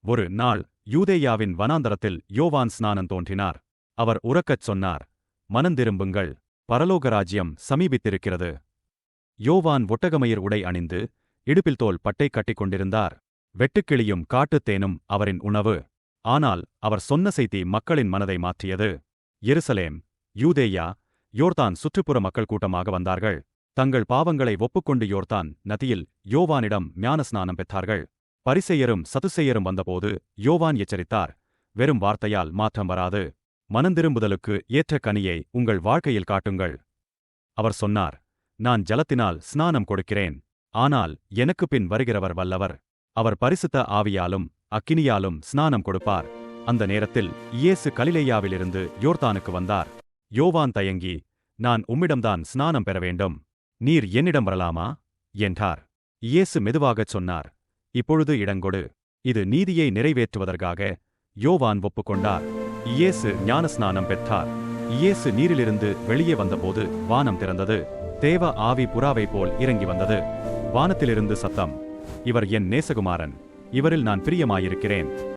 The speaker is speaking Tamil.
ஒரு நாள் யூதேயாவின் வனாந்தரத்தில் யோவான் ஸ்நானன் தோன்றினார். அவர் உரக்கச் சொன்னார், மனந்திரும்புங்கள், பரலோக ராஜ்யம் சமீபித்திருக்கிறது. யோவான் ஒட்டகமயிர் உடை அணிந்து இடுப்பில் தோல் பட்டை கட்டிக் கொண்டிருந்தார். வெட்டுக்கிளியும் காட்டுத்தேனும் அவரின் உணவு. ஆனால் அவர் சொன்ன செய்தி மக்களின் மனதை மாற்றியது. எருசலேம், யூதேயா, யோர்தான் சுற்றுப்புற மக்கள் கூட்டமாக வந்தார்கள். தங்கள் பாவங்களை ஒப்புக்கொண்டு யோர்தான் நதியில் யோவானிடம் ஞானஸ்நானம் பெற்றார்கள். பரிசேயரும் சதுசேயரும் வந்தபோது யோவான் எச்சரித்தார், வெறும் வார்த்தையால் மாற்றம் வராது. மனந்திரும்புதலுக்கு ஏற்ற கனியை உங்கள் வாழ்க்கையில் காட்டுங்கள். அவர் சொன்னார், நான் ஜலத்தினால் ஸ்நானம் கொடுக்கிறேன். ஆனால் எனக்குப் பின் வருகிறவர் வல்லவர். அவர் பரிசுத்த ஆவியாலும் அக்கினியாலும் ஸ்நானம் கொடுப்பார். அந்த நேரத்தில் இயேசு கலிலேயாவிலிருந்து யோர்தானுக்கு வந்தார். யோவான் தயங்கி, நான் உம்மிடம்தான் ஸ்நானம் பெற வேண்டும். நீர் என்னிடம் வரலாமா என்றார். இயேசு மெதுவாகச் சொன்னார், இப்பொழுது இடங்கொடு. இது நீதியை நிறைவேற்றுவதற்காக. யோவான் ஒப்புக்கொண்டார். இயேசு ஞானஸ்நானம் பெற்றார். இயேசு நீரிலிருந்து வெளியே வந்தபோது வானம் திறந்தது. தேவ ஆவி புறாவைப் போல் இறங்கி வந்தது. வானத்திலிருந்து சத்தம், இவர் என் நேசகுமாரன், இவரில் நான் பிரியமாயிருக்கிறேன்.